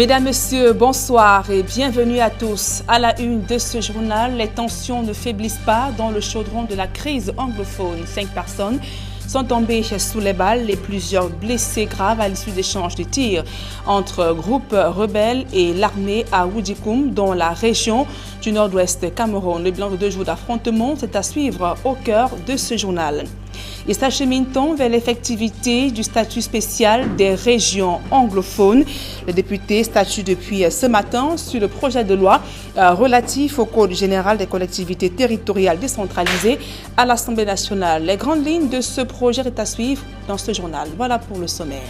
Mesdames, Messieurs, bonsoir et bienvenue à tous. À la une de ce journal, les tensions ne faiblissent pas dans le chaudron de la crise anglophone. 5 personnes sont tombées sous les balles et plusieurs blessés graves à l'issue d'échanges de tirs entre groupes rebelles et l'armée à Woudikoum, dans la région du nord-ouest Cameroun. Le bilan de 2 jours d'affrontement, c'est à suivre au cœur de ce journal. Et s'achemine-t-on vers l'effectivité du statut spécial des régions anglophones? Le député statue depuis ce matin sur le projet de loi relatif au Code général des collectivités territoriales décentralisées à l'Assemblée nationale. Les grandes lignes de ce projet est à suivre dans ce journal. Voilà pour le sommaire.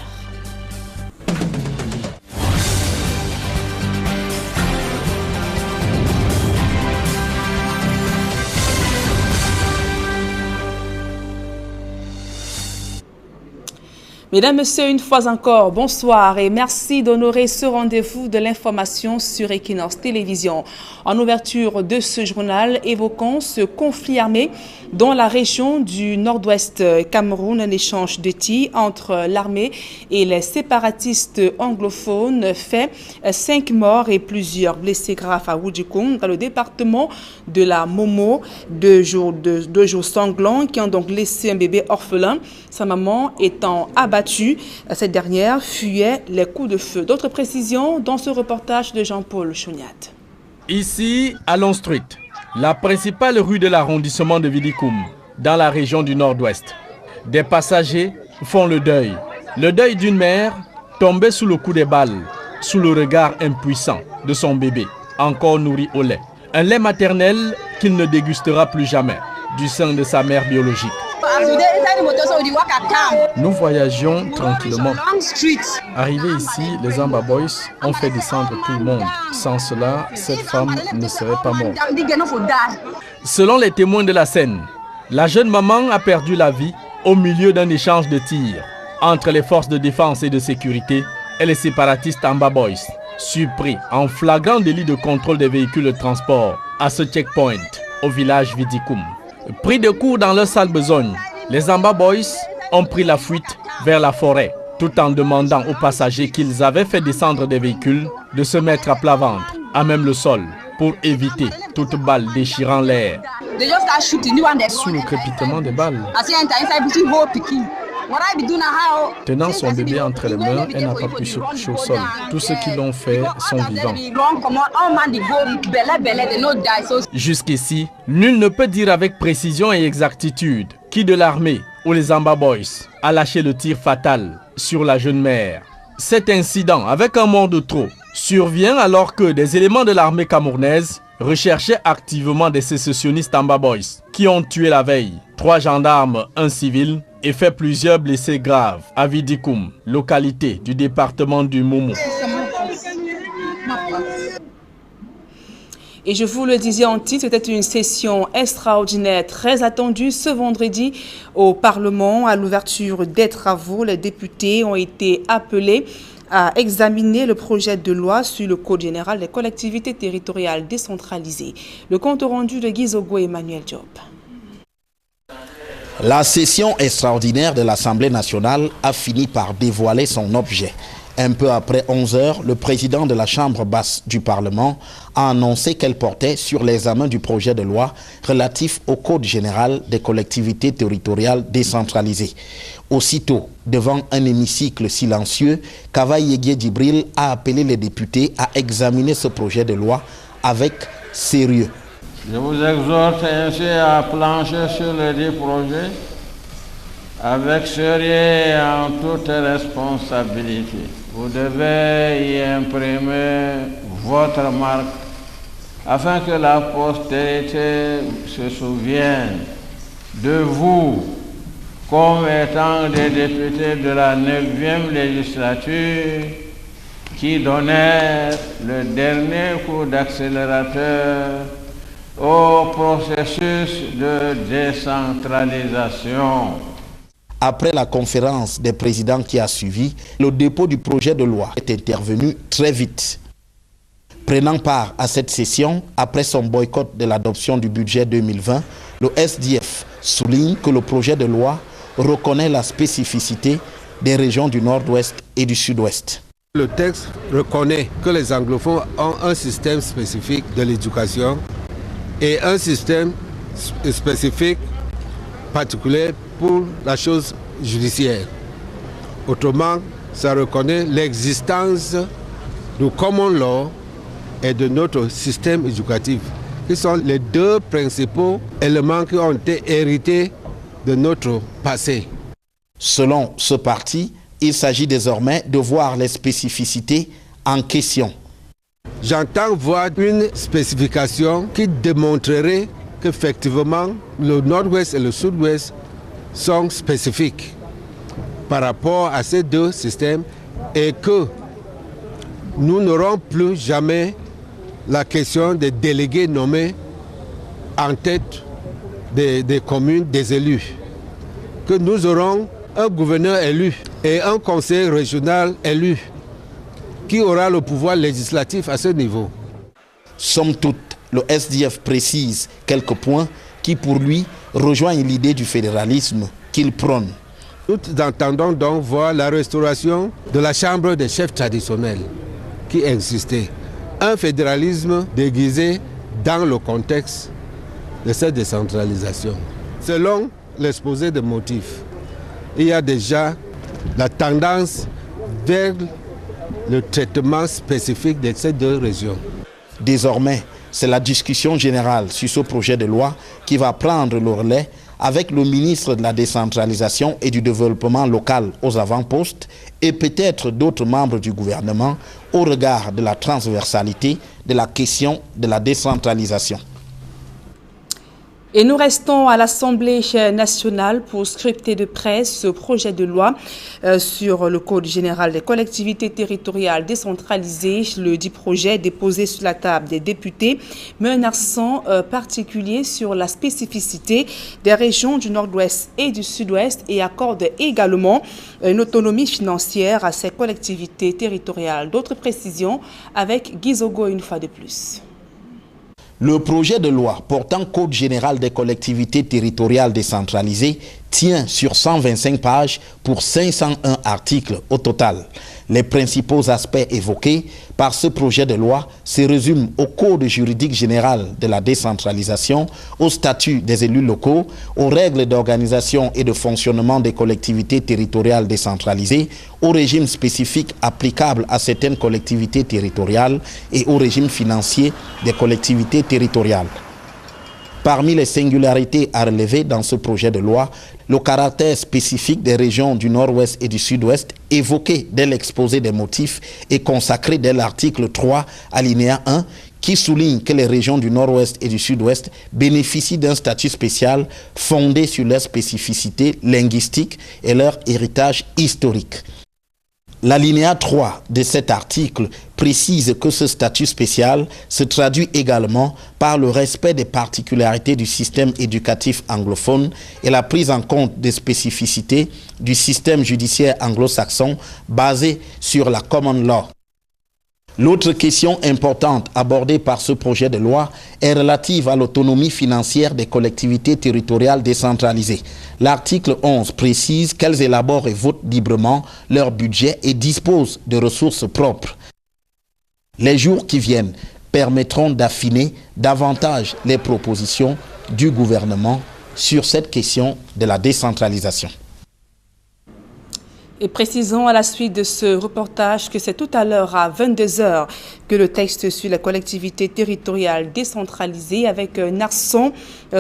Mesdames, Messieurs, une fois encore, bonsoir et merci d'honorer ce rendez-vous de l'information sur Equinox Télévision. En ouverture de ce journal, évoquons ce conflit armé dans la région du nord-ouest Cameroun, un échange de tirs entre l'armée et les séparatistes anglophones fait 5 morts et plusieurs blessés graves à Woudikoum, dans le département de la Momo. 2 jours sanglants qui ont donc laissé un bébé orphelin, sa maman étant abattue. Cette dernière fuyait les coups de feu. D'autres précisions dans ce reportage de Jean-Paul Chouniat. Ici, à Long Street, la principale rue de l'arrondissement de Woudikoum, dans la région du nord-ouest. Des passagers font le deuil d'une mère tombée sous le coup des balles, sous le regard impuissant de son bébé, encore nourri au lait. Un lait maternel qu'il ne dégustera plus jamais, du sein de sa mère biologique. Nous voyagions tranquillement. Arrivés ici, les Amba Boys ont fait descendre tout le monde. Sans cela, cette femme ne serait pas morte. Selon les témoins de la scène, la jeune maman a perdu la vie au milieu d'un échange de tirs entre les forces de défense et de sécurité et les séparatistes Amba Boys, surpris en flagrant délit de contrôle des véhicules de transport à ce checkpoint au village Woudikoum. Pris de court dans leur sale besogne, les Amba Boys ont pris la fuite vers la forêt, tout en demandant aux passagers qu'ils avaient fait descendre des véhicules de se mettre à plat ventre, à même le sol, pour éviter toute balle déchirant l'air. Sous le crépitement des balles, tenant son bébé entre les mains, elle n'a pas pu se coucher au sol. Tous ceux qui l'ont fait sont vivants. Jusqu'ici, nul ne peut dire avec précision et exactitude qui de l'armée ou les Amba Boys a lâché le tir fatal sur la jeune mère. Cet incident, avec un mort de trop, survient alors que des éléments de l'armée camerounaise recherchaient activement des sécessionnistes Amba Boys qui ont tué la veille 3 gendarmes, 1 civil et fait plusieurs blessés graves à Woudikoum, localité du département du Momo. Et je vous le disais en titre, c'était une session extraordinaire très attendue ce vendredi au Parlement. À l'ouverture des travaux, les députés ont été appelés à examiner le projet de loi sur le Code général des collectivités territoriales décentralisées. Le compte rendu de Guizogo et Emmanuel Diop. La session extraordinaire de l'Assemblée nationale a fini par dévoiler son objet. Un peu après 11 heures, le président de la Chambre basse du Parlement a annoncé qu'elle portait sur l'examen du projet de loi relatif au Code général des collectivités territoriales décentralisées. Aussitôt, devant un hémicycle silencieux, Kavaï Yégué Djibril a appelé les députés à examiner ce projet de loi avec sérieux. Je vous exhorte ainsi à plancher sur les 10 projets avec sérieux et en toute responsabilité. Vous devez y imprimer votre marque afin que la postérité se souvienne de vous comme étant des députés de la 9e législature qui donnèrent le dernier coup d'accélérateur au processus de décentralisation. Après la conférence des présidents qui a suivi, le dépôt du projet de loi est intervenu très vite. Prenant part à cette session, après son boycott de l'adoption du budget 2020, le SDF souligne que le projet de loi reconnaît la spécificité des régions du nord-ouest et du sud-ouest. Le texte reconnaît que les anglophones ont un système spécifique de l'éducation et un système spécifique particulier pour la chose judiciaire. Autrement, ça reconnaît l'existence du common law et de notre système éducatif, qui sont les deux principaux éléments qui ont été hérités de notre passé. Selon ce parti, il s'agit désormais de voir les spécificités en question. J'entends voir une spécification qui démontrerait qu'effectivement le nord-ouest et le sud-ouest sont spécifiques par rapport à ces deux systèmes et que nous n'aurons plus jamais la question des délégués nommés en tête des communes, des élus. Que nous aurons un gouverneur élu et un conseil régional élu qui aura le pouvoir législatif à ce niveau. Somme toute, le SDF précise quelques points qui pour lui rejoignent l'idée du fédéralisme qu'il prône. Nous entendons donc voir la restauration de la chambre des chefs traditionnels qui existait. Un fédéralisme déguisé dans le contexte de cette décentralisation. Selon l'exposé des motifs, il y a déjà la tendance vers le traitement spécifique de ces deux régions. Désormais, c'est la discussion générale sur ce projet de loi qui va prendre le relais avec le ministre de la décentralisation et du développement local aux avant-postes et peut-être d'autres membres du gouvernement au regard de la transversalité de la question de la décentralisation. Et nous restons à l'Assemblée nationale pour scruter de près ce projet de loi sur le Code général des collectivités territoriales décentralisées. Le dit projet déposé sur la table des députés met un accent particulier sur la spécificité des régions du Nord-Ouest et du Sud-Ouest et accorde également une autonomie financière à ces collectivités territoriales. D'autres précisions avec Guy Zogo une fois de plus. Le projet de loi portant Code général des collectivités territoriales décentralisées tient sur 125 pages pour 501 articles au total. Les principaux aspects évoqués par ce projet de loi se résument au Code juridique général de la décentralisation, au statut des élus locaux, aux règles d'organisation et de fonctionnement des collectivités territoriales décentralisées, au régime spécifique applicable à certaines collectivités territoriales et au régime financier des collectivités territoriales. Parmi les singularités à relever dans ce projet de loi, le caractère spécifique des régions du Nord-Ouest et du Sud-Ouest évoqué dès l'exposé des motifs et consacré dès l'article 3, alinéa 1, qui souligne que les régions du Nord-Ouest et du Sud-Ouest bénéficient d'un statut spécial fondé sur leur spécificité linguistique et leur héritage historique. L'alinéa 3 de cet article précise que ce statut spécial se traduit également par le respect des particularités du système éducatif anglophone et la prise en compte des spécificités du système judiciaire anglo-saxon basé sur la common law. L'autre question importante abordée par ce projet de loi est relative à l'autonomie financière des collectivités territoriales décentralisées. L'article 11 précise qu'elles élaborent et votent librement leur budget et disposent de ressources propres. Les jours qui viennent permettront d'affiner davantage les propositions du gouvernement sur cette question de la décentralisation. Et précisons à la suite de ce reportage que c'est tout à l'heure à 22 h que le texte sur la collectivité territoriale décentralisée avec un accent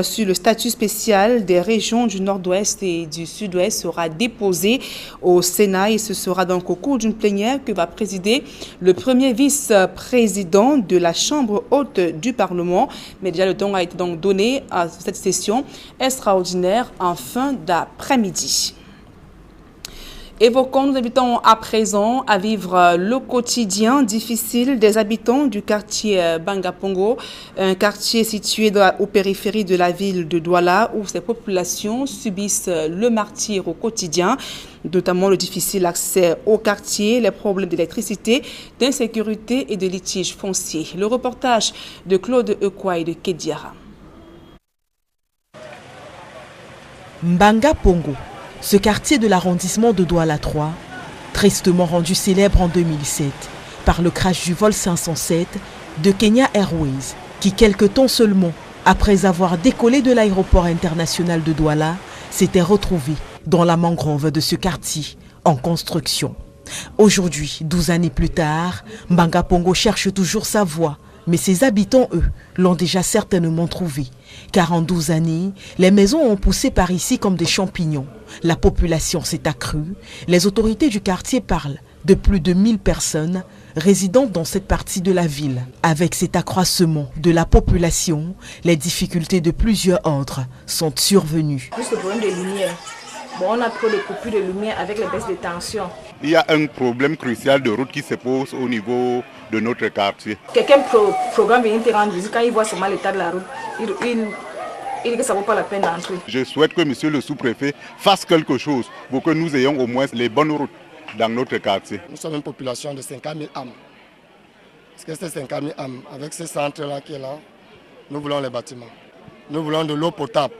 sur le statut spécial des régions du Nord-Ouest et du Sud-Ouest sera déposé au Sénat et ce sera donc au cours d'une plénière que va présider le premier vice-président de la Chambre haute du Parlement. Mais déjà le temps a été donc donné à cette session extraordinaire en fin d'après-midi. Évoquons, nous invitons à présent à vivre le quotidien difficile des habitants du quartier Bangapongo, un quartier situé aux périphéries de la ville de Douala où ces populations subissent le martyre au quotidien, notamment le difficile accès au quartier, les problèmes d'électricité, d'insécurité et de litiges fonciers. Le reportage de Claude Ekwai de Kediara. Bangapongo. Ce quartier de l'arrondissement de Douala 3 tristement rendu célèbre en 2007 par le crash du vol 507 de Kenya Airways, qui quelque temps seulement après avoir décollé de l'aéroport international de Douala, s'était retrouvé dans la mangrove de ce quartier en construction. Aujourd'hui, 12 années plus tard, Mbanga Pongo cherche toujours sa voie, mais ses habitants, eux, l'ont déjà certainement trouvé. Car en 12 années, les maisons ont poussé par ici comme des champignons. La population s'est accrue. Les autorités du quartier parlent de plus de 1000 personnes résidant dans cette partie de la ville. Avec cet accroissement de la population, les difficultés de plusieurs ordres sont survenues. Plus le problème de lumière. Bon, on a trop de coupures de lumière avec les baisses de tension. Il y a un problème crucial de route qui se pose au niveau de notre quartier. Quelqu'un programme venir te rendre visite, quand il voit seulement l'état de la route, il dit que ça ne vaut pas la peine d'entrer. Je souhaite que monsieur le sous-préfet fasse quelque chose pour que nous ayons au moins les bonnes routes dans notre quartier. Nous sommes une population de 50 000 âmes. Parce que ces 50 000 âmes, avec ce centre-là qui est là, nous voulons les bâtiments. Nous voulons de l'eau potable.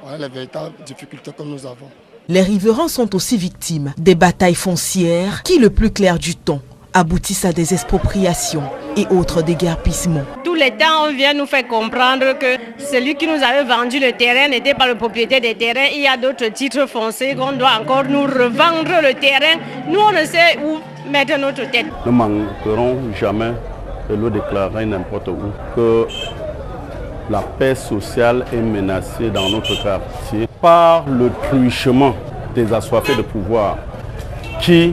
Voilà les véritables difficultés que nous avons. Les riverains sont aussi victimes des batailles foncières qui, le plus clair du temps, aboutissent à des expropriations et autres déguerpissements. Tout le temps, on vient nous faire comprendre que celui qui nous avait vendu le terrain n'était pas le propriétaire des terrains. Il y a d'autres titres fonciers qu'on doit encore nous revendre le terrain. Nous, on ne sait où mettre notre tête. Nous ne manquerons jamais de le déclarer n'importe où que la paix sociale est menacée dans notre quartier par le truchement des assoiffés de pouvoir qui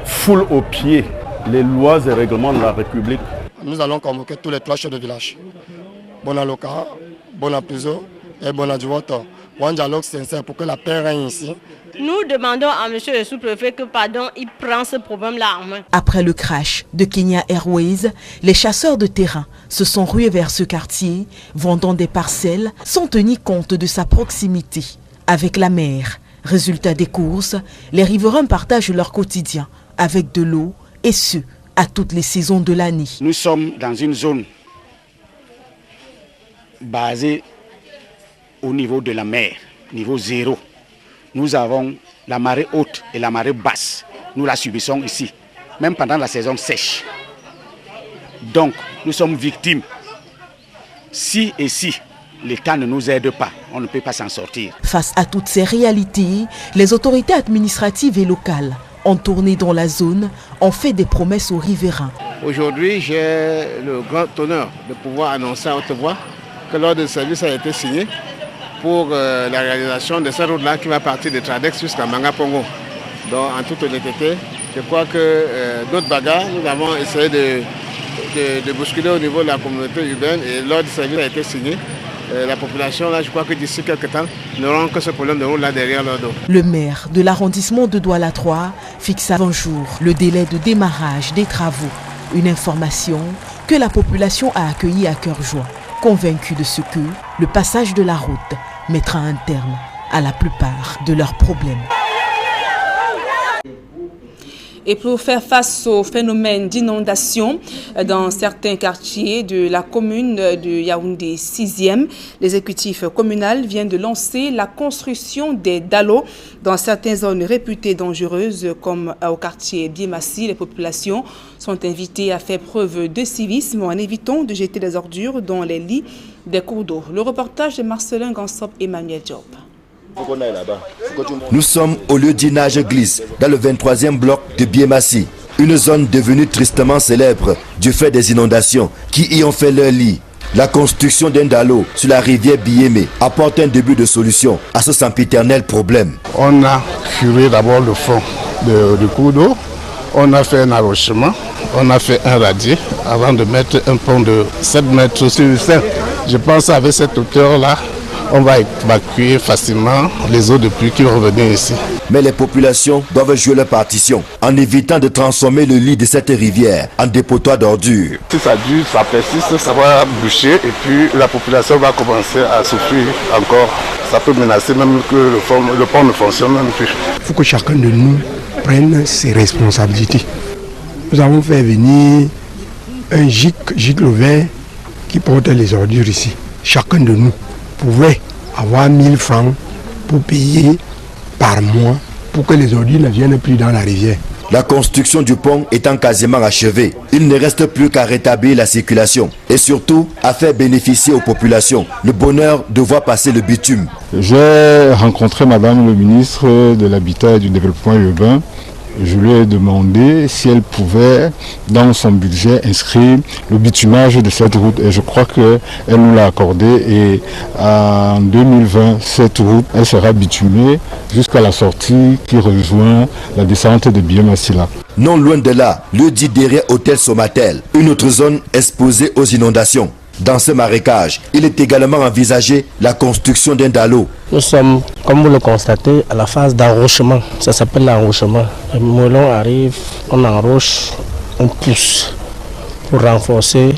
foulent aux pieds les lois et règlements de la République. Nous allons convoquer tous les 3 chefs de village. Bonaloka, Bonapuzo et Bonadjuoto. Pour un dialogue sincère pour que la paix règne ici. Nous demandons à monsieur le sous-préfet que, il prend ce problème-là en main. Après le crash de Kenya Airways, les chasseurs de terrain se sont rués vers ce quartier, vendant des parcelles sans tenir compte de sa proximité avec la mer. Résultat des courses, les riverains partagent leur quotidien avec de l'eau et ce, à toutes les saisons de l'année. Nous sommes dans une zone basée au niveau de la mer, niveau 0. Nous avons la marée haute et la marée basse. Nous la subissons ici, même pendant la saison sèche. Donc, nous sommes victimes. Si l'État ne nous aide pas, on ne peut pas s'en sortir. Face à toutes ces réalités, les autorités administratives et locales ont tourné dans la zone, ont fait des promesses aux riverains. Aujourd'hui, j'ai le grand honneur de pouvoir annoncer à haute voix que l'ordre de service a été signé pour la réalisation de cette route-là qui va partir de Tradex jusqu'à Mbanga Pongo. Donc, en toute honnêteté, je crois que notre bagarre, nous avons essayé de bousculer au niveau de la communauté urbaine et l'ordre de service a été signé. La population, là, je crois que d'ici quelques temps, n'auront que ce problème de route là derrière leur dos. Le maire de l'arrondissement de Douala 3 fixe à 20 jours le délai de démarrage des travaux. Une information que la population a accueillie à cœur joie, convaincue de ce que le passage de la route mettra un terme à la plupart de leurs problèmes. Et pour faire face au phénomène d'inondation dans certains quartiers de la commune de Yaoundé 6e, l'exécutif communal vient de lancer la construction des dallos dans certaines zones réputées dangereuses comme au quartier Biemassi. Les populations sont invitées à faire preuve de civisme en évitant de jeter des ordures dans les lits des cours d'eau. Le reportage de Marcelin Gansop et Emmanuel Diop. Nous sommes au lieu d'Inage Glisse, dans le 23e bloc de Biemassi, une zone devenue tristement célèbre du fait des inondations qui y ont fait leur lit. La construction d'un dallo sur la rivière Biémé apporte un début de solution à ce sempiternel problème. On a curé d'abord le fond du cours d'eau, on a fait un arrochement, on a fait un radier avant de mettre un pont de 7 mètres sur le sein. Je pense qu'avec cette hauteur-là, on va évacuer facilement les eaux de pluie qui vont venir ici. Mais les populations doivent jouer leur partition en évitant de transformer le lit de cette rivière en dépotoir d'ordures. Si ça dure, ça persiste, ça va boucher et puis la population va commencer à souffrir encore. Ça peut menacer même que le pont ne fonctionne même plus. Il faut que chacun de nous prenne ses responsabilités. Nous avons fait venir un gicle vert qui porte les ordures ici. Chacun de nous pouvait avoir 1000 francs pour payer par mois pour que les ordures ne viennent plus dans la rivière. La construction du pont étant quasiment achevée, il ne reste plus qu'à rétablir la circulation et surtout à faire bénéficier aux populations le bonheur de voir passer le bitume. J'ai rencontré Madame le ministre de l'Habitat et du Développement urbain. Je lui ai demandé si elle pouvait, dans son budget, inscrire le bitumage de cette route. Et je crois qu'elle nous l'a accordé. Et en 2020, cette route, elle sera bitumée jusqu'à la sortie qui rejoint la descente de Biémassila. Non loin de là, le dit derrière Hôtel Somatel, une autre zone exposée aux inondations. Dans ce marécage, il est également envisagé la construction d'un dallo. Nous sommes, comme vous le constatez, à la phase d'enrochement. Ça s'appelle l'enrochement. Le moulon arrive, on enroche, on pousse pour renforcer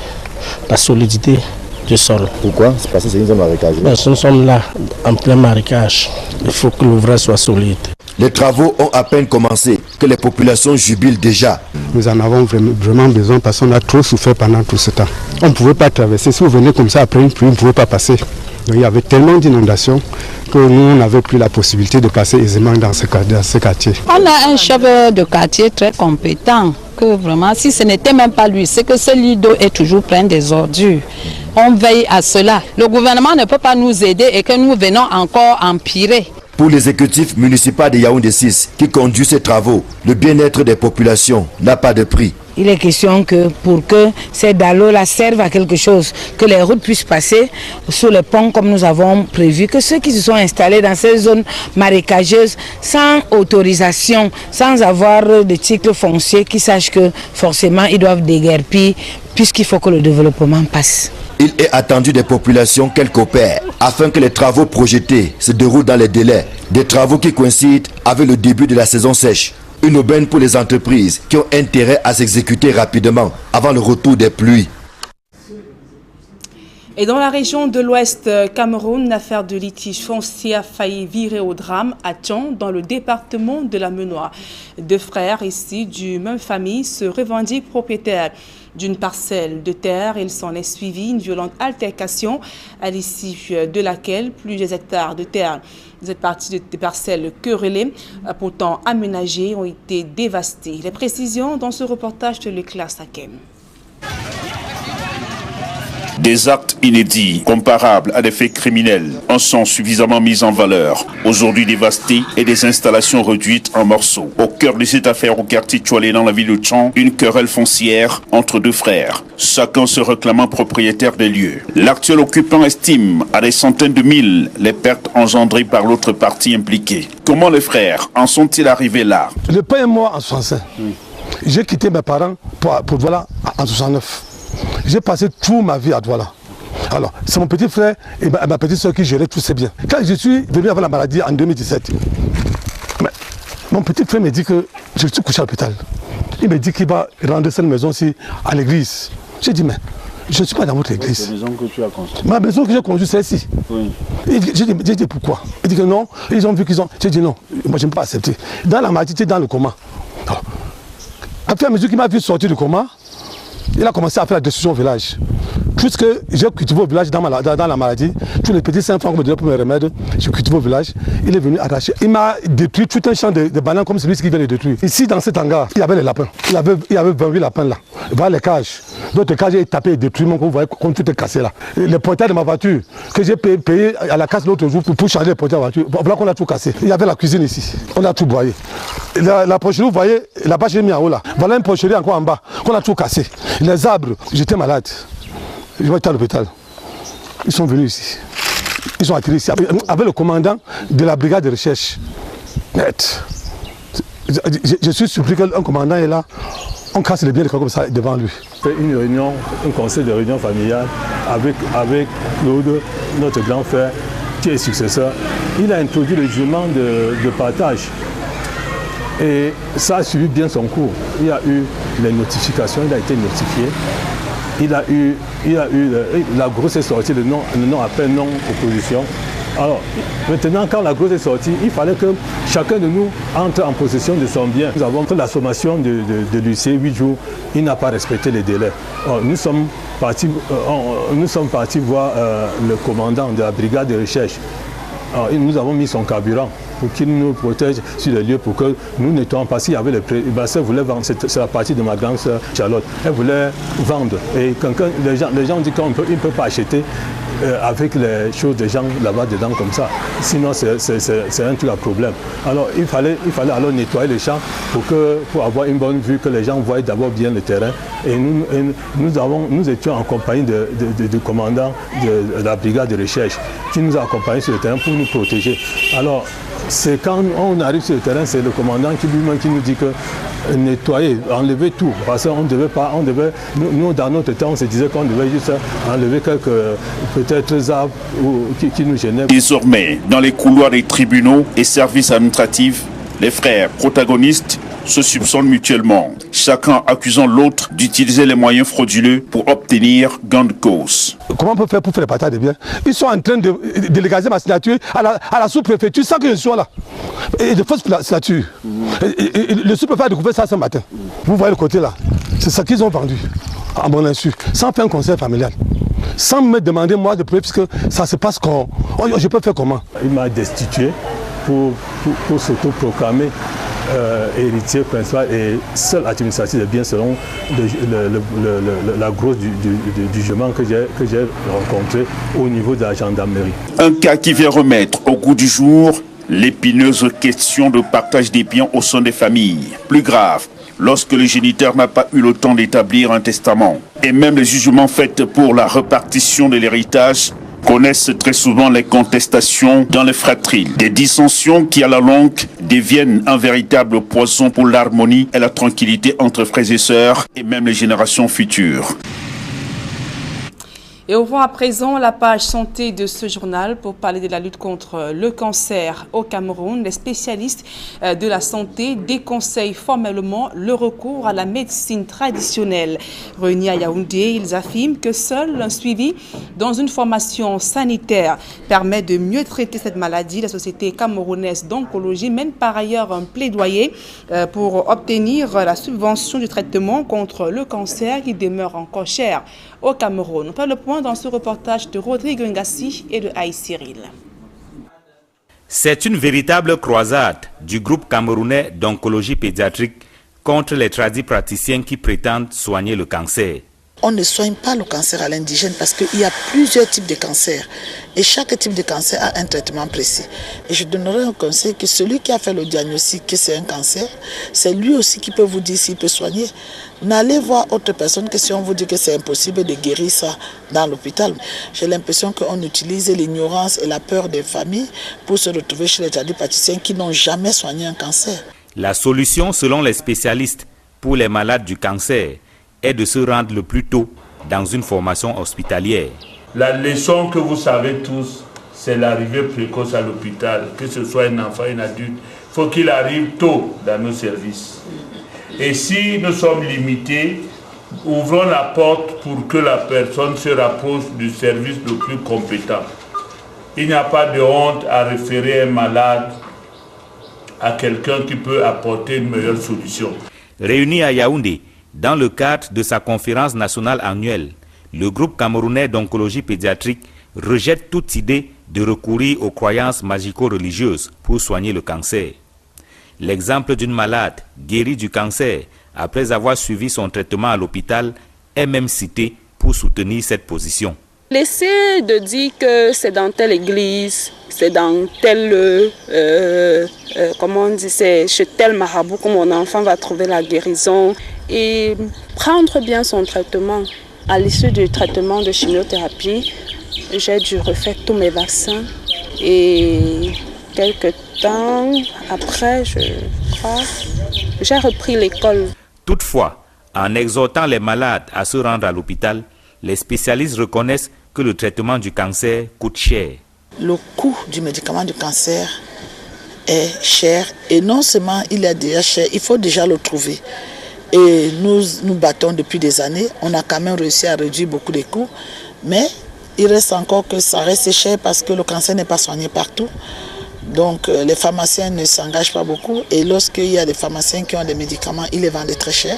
la solidité du sol. Pourquoi? C'est parce que c'est une zone marécageuse. Nous sommes là, en plein marécage. Il faut que l'ouvrage soit solide. Les travaux ont à peine commencé que les populations jubilent déjà. Nous en avons vraiment besoin parce qu'on a trop souffert pendant tout ce temps. On ne pouvait pas traverser. Si vous venez comme ça après une pluie, on ne pouvait pas passer. Donc, il y avait tellement d'inondations que nous n'avions plus la possibilité de passer aisément dans ce quartier. On a un chef de quartier très compétent. Que vraiment, si ce n'était même pas lui, c'est que ce lit d'eau est toujours plein des ordures. On veille à cela. Le gouvernement ne peut pas nous aider et que nous venons encore empirer. Pour l'exécutif municipal de Yaoundé 6 qui conduit ces travaux, le bien-être des populations n'a pas de prix. Il est question que pour que ces dallos-là servent à quelque chose, que les routes puissent passer sur le pont comme nous avons prévu, que ceux qui se sont installés dans ces zones marécageuses sans autorisation, sans avoir de titre foncier, qui sachent que forcément ils doivent déguerpir puisqu'il faut que le développement passe. Il est attendu des populations qu'elles coopèrent afin que les travaux projetés se déroulent dans les délais. Des travaux qui coïncident avec le début de la saison sèche. Une aubaine pour les entreprises qui ont intérêt à s'exécuter rapidement avant le retour des pluies. Et dans la région de l'Ouest Cameroun, l'affaire de litige foncier a failli virer au drame à Thion, dans le département de la Menoie. Deux frères issus d'une même famille se revendiquent propriétaires d'une parcelle de terre. Il s'en est suivi une violente altercation à l'issue de laquelle plusieurs hectares de terre, cette partie des parcelles querellées, pourtant aménagées, ont été dévastées. Les précisions dans ce reportage de Leclerc Sakem. Des actes inédits, comparables à des faits criminels, en sont suffisamment mis en valeur. Aujourd'hui dévastés et des installations réduites en morceaux. Au cœur de cette affaire au quartier Tchoualé dans la ville de Thion, une querelle foncière entre deux frères, chacun se réclamant propriétaire des lieux. L'actuel occupant estime à des centaines de mille les pertes engendrées par l'autre partie impliquée. Comment les frères en sont-ils arrivés là? Le père et moi en 65. J'ai quitté mes parents pour Douala en 69. J'ai passé toute ma vie à Douala. Alors, c'est mon petit frère et ma petite soeur qui géraient tous ces biens. Quand je suis venu avec la maladie en 2017, mon petit frère me dit que je suis couché à l'hôpital. Il me dit qu'il va rendre cette maison-ci à l'église. J'ai dit, mais je ne suis pas dans votre église. La maison que tu as construite. Ma maison que j'ai construite, c'est ici. Oui. J'ai dit pourquoi? Il dit que non, ils ont vu qu'ils ont... J'ai dit non, moi je n'ai pas accepté. Dans la maladie, dans le coma. Alors, après, à mesure qu'il m'a vu sortir du coma, il a commencé à faire la destruction au village. Puisque j'ai cultivé au village dans la maladie, tous les petits 5 francs que me donnaient pour mes remèdes, j'ai cultivé au village, il est venu arracher. Il m'a détruit tout un champ de bananes comme celui qui vient de détruire. Ici, dans cet hangar, il y avait les lapins. Il y avait 28 lapins là. Voilà les cages. D'autres cages, j'ai tapé et détruit, comme vous voyez, comme tout est cassé là. Les portails de ma voiture, que j'ai payé à la casse l'autre jour pour changer les portails de la voiture, voilà qu'on a tout cassé. Il y avait la cuisine ici. On a tout broyé. La porcherie, vous voyez, là-bas, j'ai mis en haut là. Voilà une porcherie encore en bas, qu'on a tout cassé. Les arbres, j'étais malade. Je vais être à l'hôpital. Ils sont venus ici. Ils sont atterris ici avec le commandant de la brigade de recherche. Je suis surpris qu'un commandant est là. On casse les biens de comme ça devant lui. Fait une réunion, un conseil de réunion familiale avec Claude, notre grand frère, qui est successeur. Il a introduit le jugement de partage. Et ça a suivi bien son cours. Il y a eu les notifications, il a été notifié. La grosse est sortie, le nom appelle non-opposition. Alors, maintenant, quand la grosse est sortie, il fallait que chacun de nous entre en possession de son bien. Nous avons fait la sommation de l'huissier, 8 jours, il n'a pas respecté les délais. Alors, nous sommes partis voir le commandant de la brigade de recherche. Alors, nous avons mis son carburant pour qu'il nous protège sur les lieux pour que nous nettoyons. Parce qu'il y avait ma soeur voulait vendre, c'est la partie de ma grande soeur Charlotte. Elle voulait vendre. Et les gens disent qu'on ne peut pas acheter avec les choses des gens là-bas dedans comme ça. Sinon, c'est un truc à problème. Alors, il fallait alors nettoyer les champs pour avoir une bonne vue, que les gens voient d'abord bien le terrain. Et nous étions en compagnie du commandant de la brigade de recherche qui nous a accompagnés sur le terrain pour nous protéger. Alors, c'est quand on arrive sur le terrain, c'est le commandant qui lui-même qui nous dit que nettoyer, enlever tout. Parce qu'on devait pas, nous dans notre temps, on se disait qu'on devait juste enlever quelques peut-être arbres qui nous gênaient. Désormais, dans les couloirs des tribunaux et services administratifs, les frères protagonistes se soupçonnent mutuellement, chacun accusant l'autre d'utiliser les moyens frauduleux pour obtenir gain de cause. Comment on peut faire pour faire les partages de biens? Ils sont en train de légaliser ma signature à la sous-préfecture sans que je sois là. Et de fausses signatures. Et le sous-préfet a découvert ça ce matin. Vous voyez le côté là. C'est ça qu'ils ont vendu, à mon insu, sans faire un conseil familial. Sans me demander moi de prouver, puisque ça se passe comme... je peux faire comment? Il m'a destitué pour s'autoproclamer héritier principal et seul administratif des biens selon la grosse du jugement que j'ai rencontré au niveau de la gendarmerie. Un cas qui vient remettre au goût du jour l'épineuse question de partage des biens au sein des familles. Plus grave, lorsque le géniteur n'a pas eu le temps d'établir un testament. Et même les jugements faits pour la répartition de l'héritage connaissent très souvent les contestations dans les fratries. Des dissensions qui à la longue deviennent un véritable poison pour l'harmonie et la tranquillité entre frères et sœurs et même les générations futures. Et on voit à présent la page santé de ce journal pour parler de la lutte contre le cancer au Cameroun. Les spécialistes de la santé déconseillent formellement le recours à la médecine traditionnelle. Réunis à Yaoundé, ils affirment que seul un suivi dans une formation sanitaire permet de mieux traiter cette maladie. La Société camerounaise d'oncologie mène par ailleurs un plaidoyer pour obtenir la subvention du traitement contre le cancer qui demeure encore cher au Cameroun. On fait le point dans ce reportage de Rodrigue Ngassi et de Aïe Cyril. C'est une véritable croisade du groupe camerounais d'oncologie pédiatrique contre les tradipraticiens qui prétendent soigner le cancer. On ne soigne pas le cancer à l'indigène parce qu'il y a plusieurs types de cancers. Et chaque type de cancer a un traitement précis. Et je donnerai un conseil que celui qui a fait le diagnostic que c'est un cancer, c'est lui aussi qui peut vous dire s'il peut soigner. N'allez voir autre personne que si on vous dit que c'est impossible de guérir ça dans l'hôpital. J'ai l'impression qu'on utilise l'ignorance et la peur des familles pour se retrouver chez les tradipraticiens qui n'ont jamais soigné un cancer. La solution, selon les spécialistes, pour les malades du cancer, est de se rendre le plus tôt dans une formation hospitalière. La leçon que vous savez tous, c'est l'arrivée précoce à l'hôpital, que ce soit un enfant, un adulte. Il faut qu'il arrive tôt dans nos services. Et si nous sommes limités, ouvrons la porte pour que la personne se rapproche du service le plus compétent. Il n'y a pas de honte à référer un malade à quelqu'un qui peut apporter une meilleure solution. Réunis à Yaoundé, dans le cadre de sa conférence nationale annuelle, le groupe camerounais d'oncologie pédiatrique rejette toute idée de recourir aux croyances magico-religieuses pour soigner le cancer. L'exemple d'une malade guérie du cancer après avoir suivi son traitement à l'hôpital est même cité pour soutenir cette position. Laissez de dire que c'est dans telle église, c'est dans tel, comment on dit, c'est chez tel marabout que mon enfant va trouver la guérison et prendre bien son traitement. À l'issue du traitement de chimiothérapie, j'ai dû refaire tous mes vaccins et quelques temps après, je crois, j'ai repris l'école. Toutefois, en exhortant les malades à se rendre à l'hôpital, les spécialistes reconnaissent que le traitement du cancer coûte cher. Le coût du médicament du cancer est cher et non seulement il est déjà cher, il faut déjà le trouver. Et nous battons depuis des années, on a quand même réussi à réduire beaucoup les coûts, mais il reste encore que ça reste cher parce que le cancer n'est pas soigné partout. Donc les pharmaciens ne s'engagent pas beaucoup et lorsqu'il y a des pharmaciens qui ont des médicaments, ils les vendent très cher.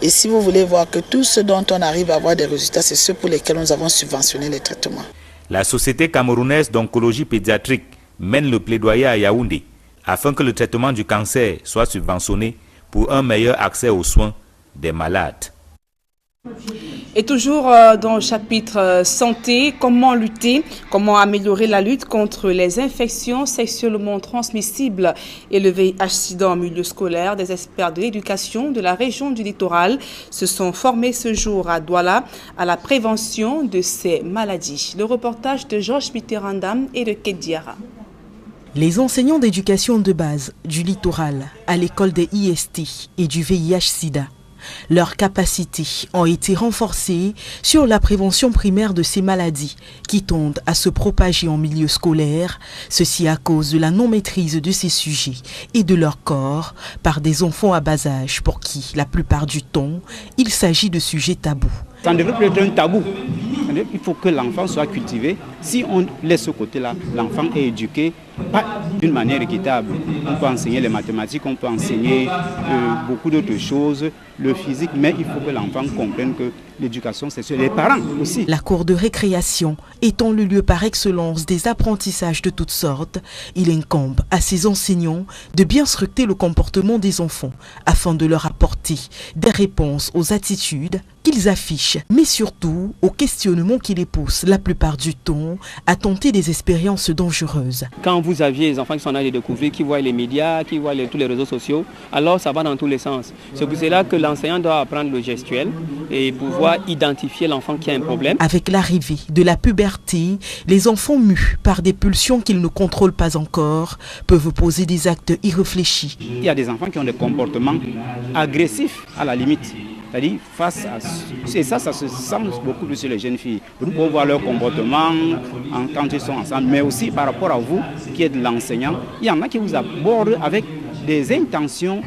Et si vous voulez voir que tout ce dont on arrive à avoir des résultats, c'est ceux pour lesquels nous avons subventionné les traitements. La Société camerounaise d'oncologie pédiatrique mène le plaidoyer à Yaoundé afin que le traitement du cancer soit subventionné pour un meilleur accès aux soins des malades. Et toujours dans le chapitre santé, comment lutter, comment améliorer la lutte contre les infections sexuellement transmissibles et le VIH/SIDA en milieu scolaire. Des experts de l'éducation de la région du littoral se sont formés ce jour à Douala à la prévention de ces maladies. Le reportage de Georges Mitterrandam et de Kediara. Les enseignants d'éducation de base du littoral à l'école des IST et du VIH/SIDA, leurs capacités ont été renforcées sur la prévention primaire de ces maladies qui tendent à se propager en milieu scolaire, ceci à cause de la non-maîtrise de ces sujets et de leur corps par des enfants à bas âge pour qui, la plupart du temps, il s'agit de sujets tabous. Ça ne devrait plus être un tabou. Il faut que l'enfant soit cultivé. Si on laisse ce côté-là, l'enfant est éduqué, pas d'une manière équitable. On peut enseigner les mathématiques, on peut enseigner beaucoup d'autres choses, le physique, mais il faut que l'enfant comprenne que l'éducation, c'est sur les parents aussi. La cour de récréation étant le lieu par excellence des apprentissages de toutes sortes, il incombe à ces enseignants de bien scruter le comportement des enfants afin de leur apporter des réponses aux attitudes qu'ils affichent, mais surtout aux questionnements qui les poussent la plupart du temps à tenter des expériences dangereuses. Quand vous aviez les enfants qui sont en train de découvrir, qui voient les médias, qui voient tous les réseaux sociaux, alors ça va dans tous les sens. C'est pour cela que l'enseignant doit apprendre le gestuel et pouvoir identifier l'enfant qui a un problème. Avec l'arrivée de la puberté, les enfants mus par des pulsions qu'ils ne contrôlent pas encore peuvent poser des actes irréfléchis. Il y a des enfants qui ont des comportements agressifs à la limite. C'est-à-dire face à... Et ça se sent beaucoup plus sur les jeunes filles. Nous pouvons voir leur comportement quand ils sont ensemble, mais aussi par rapport à vous qui êtes l'enseignant. Il y en a qui vous abordent avec des intentions,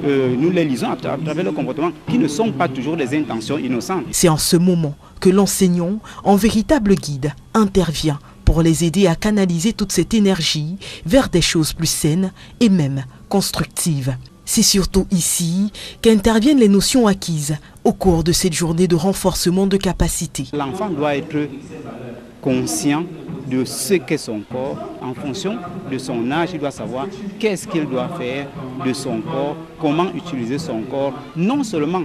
nous les lisons à travers leur comportement, qui ne sont pas toujours des intentions innocentes. C'est en ce moment que l'enseignant, en véritable guide, intervient pour les aider à canaliser toute cette énergie vers des choses plus saines et même constructives. C'est surtout ici qu'interviennent les notions acquises au cours de cette journée de renforcement de capacité. L'enfant doit être conscient de ce qu'est son corps. En fonction de son âge, il doit savoir qu'est-ce qu'il doit faire de son corps, comment utiliser son corps, non seulement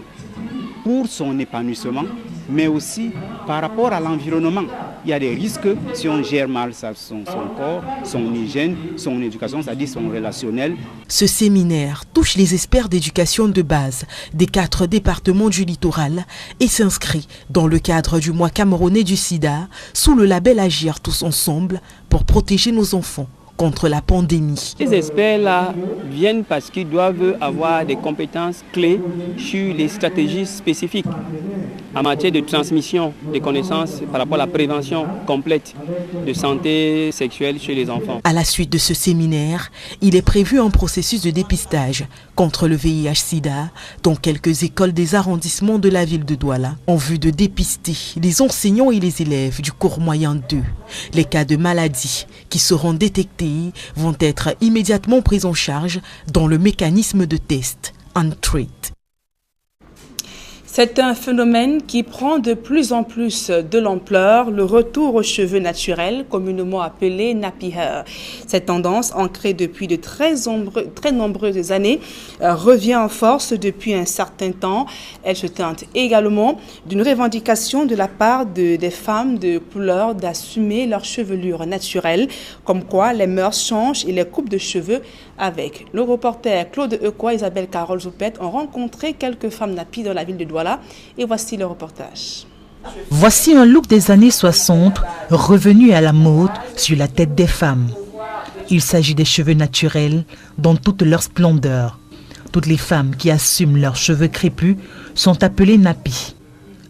pour son épanouissement, mais aussi par rapport à l'environnement. Il y a des risques si on gère mal son corps, son hygiène, son éducation, c'est-à-dire son relationnel. Ce séminaire touche les experts d'éducation de base des 4 départements du littoral et s'inscrit dans le cadre du mois camerounais du sida sous le label Agir tous ensemble pour protéger nos enfants contre la pandémie. Ces experts-là viennent parce qu'ils doivent avoir des compétences clés sur les stratégies spécifiques en matière de transmission des connaissances par rapport à la prévention complète de santé sexuelle chez les enfants. À la suite de ce séminaire, il est prévu un processus de dépistage contre le VIH/SIDA dans quelques écoles des arrondissements de la ville de Douala en vue de dépister les enseignants et les élèves du cours moyen 2. Les cas de maladies qui seront détectés vont être immédiatement pris en charge dans le mécanisme de test and treat. C'est un phénomène qui prend de plus en plus de l'ampleur, le retour aux cheveux naturels, communément appelé nappy hair. Cette tendance, ancrée depuis de très nombreuses années, revient en force depuis un certain temps. Elle se teinte également d'une revendication de la part des femmes de couleur d'assumer leur chevelure naturelle, comme quoi les mœurs changent et les coupes de cheveux avec. Le reporter Claude Equa et Isabelle Carole Zoupette ont rencontré quelques femmes nappy dans la ville de Douala. Et voici le reportage. Voici un look des années 60 revenu à la mode sur la tête des femmes. Il s'agit des cheveux naturels dans toute leur splendeur. Toutes les femmes qui assument leurs cheveux crépus sont appelées nappy,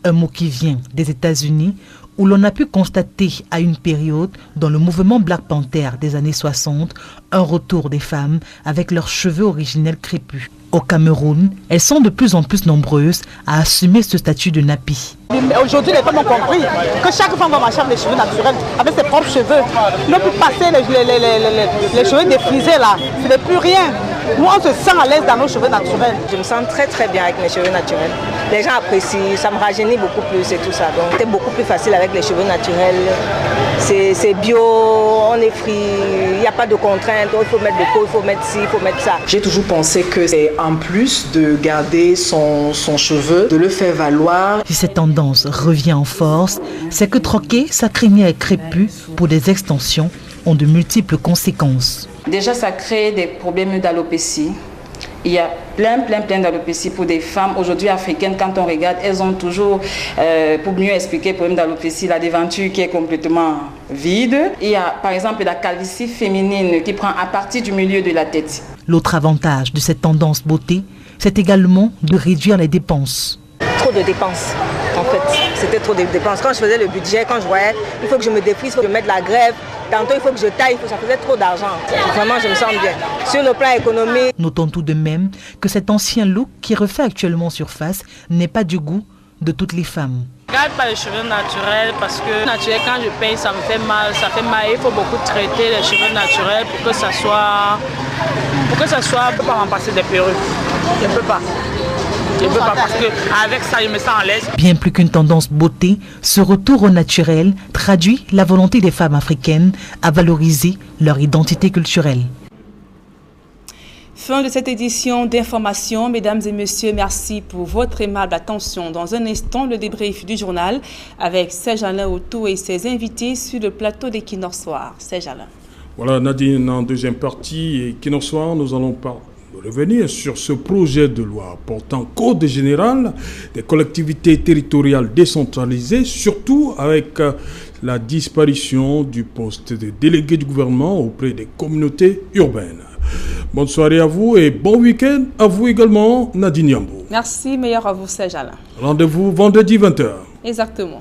un mot qui vient des États-Unis où l'on a pu constater à une période dans le mouvement Black Panther des années 60 un retour des femmes avec leurs cheveux originels crépus. Au Cameroun, elles sont de plus en plus nombreuses à assumer ce statut de nappy. Aujourd'hui, les femmes ont compris que chaque femme va marcher avec les cheveux naturels, avec ses propres cheveux. Ne plus passer les cheveux défrisés là, ce n'est plus rien. Nous, on se sent à l'aise dans nos cheveux naturels. Je me sens très très bien avec mes cheveux naturels. Les gens apprécient, ça me rajeunit beaucoup plus et tout ça. Donc c'est beaucoup plus facile avec les cheveux naturels. C'est bio, on est free, il n'y a pas de contraintes, il faut mettre de peau, il faut mettre ci, il faut mettre ça. J'ai toujours pensé que c'est en plus de garder son cheveu, de le faire valoir. Si cette tendance revient en force, c'est que troquer sa crinière crépue pour des extensions ont de multiples conséquences. Déjà, ça crée des problèmes d'alopécie. Il y a plein d'alopécie pour des femmes aujourd'hui africaines. Quand on regarde, elles ont toujours, pour mieux expliquer le problème d'alopécie, la devanture qui est complètement vide. Il y a par exemple la calvitie féminine qui prend à partir du milieu de la tête. L'autre avantage de cette tendance beauté, c'est également de réduire les dépenses. Trop de dépenses, en fait. C'était trop de dépenses. Quand je faisais le budget, quand je voyais, il faut que je me défrise, il faut que je mette la grève. Tantôt, il faut que je taille, ça faisait trop d'argent. Vraiment, je me sens bien. Sur le plan économique... Notons tout de même que cet ancien look qui refait actuellement surface n'est pas du goût de toutes les femmes. Je ne regarde pas les cheveux naturels parce que naturel, quand je paye, ça me fait mal. Ça fait mal. Il faut beaucoup traiter les cheveux naturels pour que ça soit... Je ne peux pas remplacer des perruques. Je ne peux pas. Je ne peux pas parce qu'avec ça, je me sens à l'aise. Bien plus qu'une tendance beauté, ce retour au naturel traduit la volonté des femmes africaines à valoriser leur identité culturelle. Fin de cette édition d'information. Mesdames et messieurs, merci pour votre aimable attention. Dans un instant, le débrief du journal avec Serge Alain Otto et ses invités sur le plateau d'Equinox Soir. Serge Alain. Voilà Nadine, en deuxième partie, Equinox Soir, nous allons revenir sur ce projet de loi portant code général des collectivités territoriales décentralisées, surtout avec la disparition du poste de délégué du gouvernement auprès des communautés urbaines. Bonne soirée à vous et bon week-end à vous également, Nadine Yambo. Merci, meilleur à vous, Serge Alain. Rendez-vous vendredi 20h. Exactement.